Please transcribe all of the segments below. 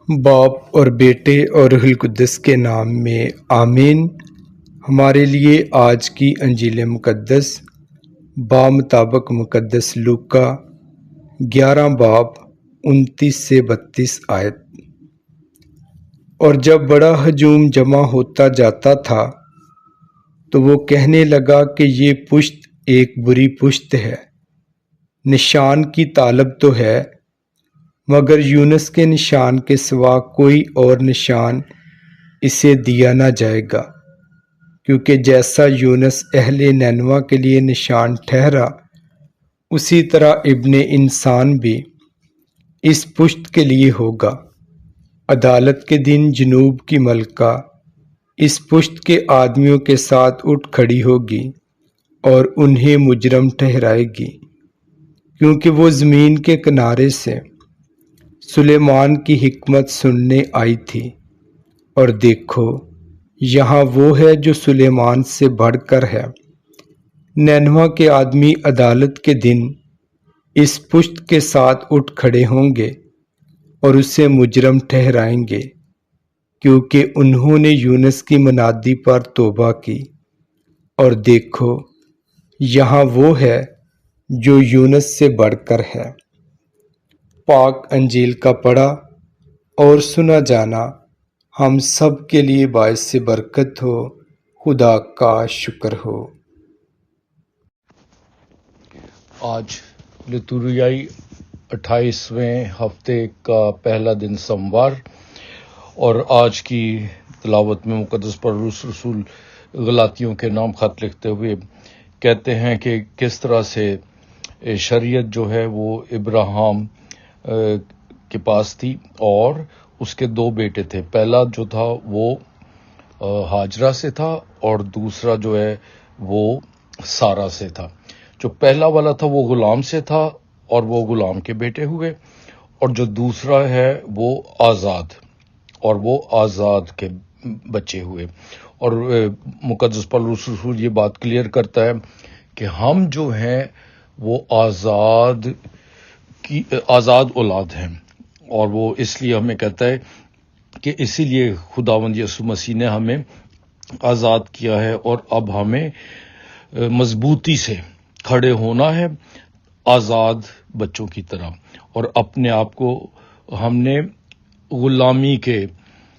باپ اور بیٹے اور روح القدس کے نام میں آمین۔ ہمارے لیے آج کی انجیل مقدس بامطابق مقدس لوکا 11 باب 29 سے 32 آیت۔ اور جب بڑا ہجوم جمع ہوتا جاتا تھا تو وہ کہنے لگا کہ یہ پشت ایک بری پشت ہے، نشان کی طالب تو ہے، مگر یونس کے نشان کے سوا کوئی اور نشان اسے دیا نہ جائے گا، کیونکہ جیسا یونس اہل نینوا کے لیے نشان ٹھہرا، اسی طرح ابن انسان بھی اس پشت کے لیے ہوگا۔ عدالت کے دن جنوب کی ملکہ اس پشت کے آدمیوں کے ساتھ اٹھ کھڑی ہوگی اور انہیں مجرم ٹھہرائے گی، کیونکہ وہ زمین کے کنارے سے سلیمان کی حکمت سننے آئی تھی، اور دیکھو یہاں وہ ہے جو سلیمان سے بڑھ کر ہے۔ نینوا کے آدمی عدالت کے دن اس پشت کے ساتھ اٹھ کھڑے ہوں گے اور اسے مجرم ٹھہرائیں گے، کیونکہ انہوں نے یونس کی منادی پر توبہ کی، اور دیکھو یہاں وہ ہے جو یونس سے بڑھ کر ہے۔ پاک انجیل کا پڑھا اور سنا جانا ہم سب کے لیے باعث برکت ہو۔ خدا کا شکر ہو۔ آج لتوریائی 28ویں ہفتے کا پہلا دن سوموار، اور آج کی تلاوت میں مقدس پولس رسول غلاطیوں کے نام خط لکھتے ہوئے کہتے ہیں کہ کس طرح سے شریعت جو ہے وہ ابراہیم کے پاس تھی، اور اس کے دو بیٹے تھے۔ پہلا جو تھا وہ ہاجرہ سے تھا، اور دوسرا جو ہے وہ سارا سے تھا۔ جو پہلا والا تھا وہ غلام سے تھا، اور وہ غلام کے بیٹے ہوئے، اور جو دوسرا ہے وہ آزاد، اور وہ آزاد کے بچے ہوئے۔ اور مقدس پولس رسول یہ بات کلیئر کرتا ہے کہ ہم جو ہیں وہ آزاد اولاد ہیں، اور وہ اس لیے ہمیں کہتا ہے کہ اسی لیے خداوند یسوع مسیح نے ہمیں آزاد کیا ہے، اور اب ہمیں مضبوطی سے کھڑے ہونا ہے آزاد بچوں کی طرح، اور اپنے آپ کو ہم نے غلامی کے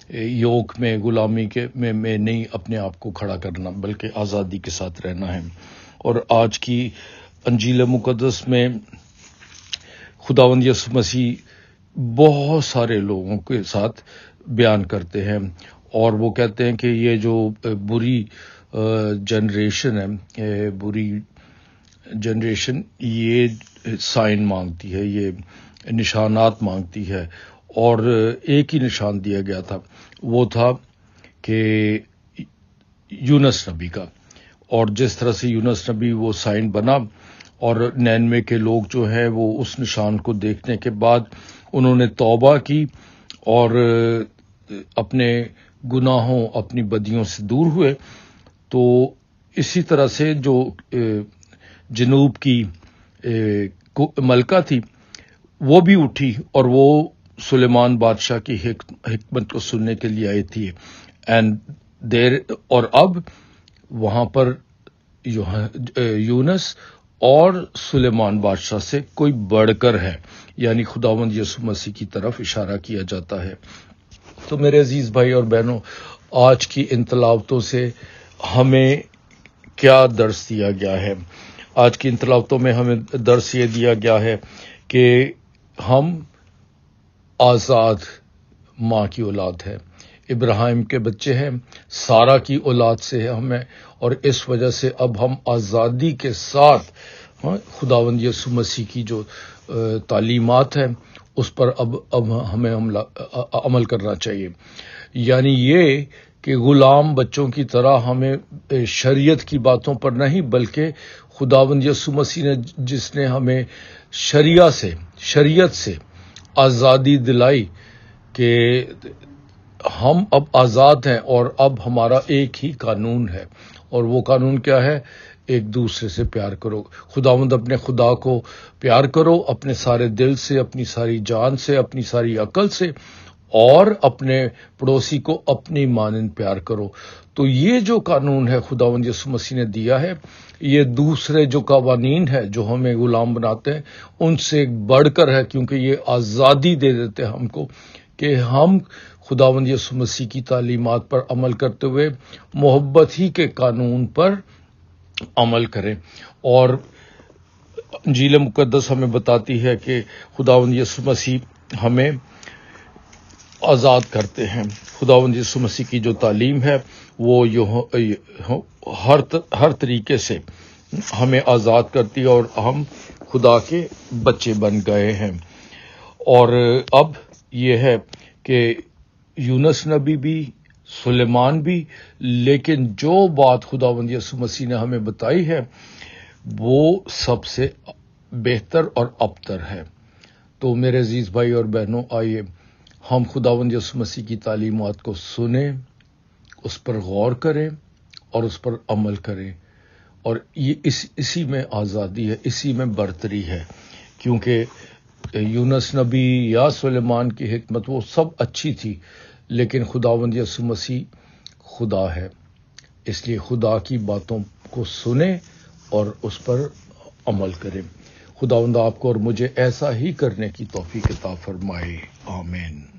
یوک میں، غلامی کے میں نہیں اپنے آپ کو کھڑا کرنا، بلکہ آزادی کے ساتھ رہنا ہے۔ اور آج کی انجیل مقدس میں خداوند یسوع مسیح بہت سارے لوگوں کے ساتھ بیان کرتے ہیں، اور وہ کہتے ہیں کہ یہ جو بری جنریشن ہے، بری جنریشن یہ سائن مانگتی ہے، یہ نشانات مانگتی ہے، اور ایک ہی نشان دیا گیا تھا، وہ تھا کہ یونس نبی کا۔ اور جس طرح سے یونس نبی وہ سائن بنا، اور نینوے کے لوگ جو ہیں وہ اس نشان کو دیکھنے کے بعد انہوں نے توبہ کی اور اپنے گناہوں، اپنی بدیوں سے دور ہوئے، تو اسی طرح سے جو جنوب کی ملکہ تھی وہ بھی اٹھی، اور وہ سلیمان بادشاہ کی حکمت کو سننے کے لیے آئی تھی، اور اب وہاں پر یونس اور سلیمان بادشاہ سے کوئی بڑھ کر ہے، یعنی خداوند یسوع مسیح کی طرف اشارہ کیا جاتا ہے۔ تو میرے عزیز بھائی اور بہنوں، آج کی ان تلاوتوں سے ہمیں کیا درس دیا گیا ہے؟ آج کی ان تلاوتوں میں ہمیں درس یہ دیا گیا ہے کہ ہم آزاد ماں کی اولاد ہیں، ابراہیم کے بچے ہیں، سارا کی اولاد سے ہے ہمیں، اور اس وجہ سے اب ہم آزادی کے ساتھ خداوند یسوع مسیح کی جو تعلیمات ہیں اس پر اب ہمیں عمل کرنا چاہیے۔ یعنی یہ کہ غلام بچوں کی طرح ہمیں شریعت کی باتوں پر نہیں، بلکہ خداوند یسوع مسیح نے جس نے ہمیں شریعت سے آزادی دلائی کہ ہم اب آزاد ہیں، اور اب ہمارا ایک ہی قانون ہے، اور وہ قانون کیا ہے؟ ایک دوسرے سے پیار کرو۔ خداوند اپنے خدا کو پیار کرو، اپنے سارے دل سے، اپنی ساری جان سے، اپنی ساری عقل سے، اور اپنے پڑوسی کو اپنی مانند پیار کرو۔ تو یہ جو قانون ہے خداوند یسوع مسیح نے دیا ہے، یہ دوسرے جو قوانین ہے جو ہمیں غلام بناتے ہیں ان سے بڑھ کر ہے، کیونکہ یہ آزادی دے دیتے ہیں ہم کو کہ ہم خداوند یسوع مسیح کی تعلیمات پر عمل کرتے ہوئے محبت ہی کے قانون پر عمل کریں۔ اور انجیل مقدس ہمیں بتاتی ہے کہ خداوند یسوع مسیح ہمیں آزاد کرتے ہیں۔ خداوند یسوع مسیح کی جو تعلیم ہے وہ ہر طریقے سے ہمیں آزاد کرتی ہے اور ہم خدا کے بچے بن گئے ہیں۔ اور اب یہ ہے کہ یونس نبی بھی، سلیمان بھی، لیکن جو بات خداوند یسوع مسیح نے ہمیں بتائی ہے وہ سب سے بہتر اور ابتر ہے۔ تو میرے عزیز بھائی اور بہنوں، آئیے ہم خداوند یسوع مسیح کی تعلیمات کو سنیں، اس پر غور کریں اور اس پر عمل کریں، اور یہ اسی میں آزادی ہے، اسی میں برتری ہے، کیونکہ یونس نبی یا سلیمان کی حکمت وہ سب اچھی تھی، لیکن خداوند یسوع مسیح خدا ہے، اس لیے خدا کی باتوں کو سنیں اور اس پر عمل کریں۔ خداوند آپ کو اور مجھے ایسا ہی کرنے کی توفیق عطا فرمائے، آمین۔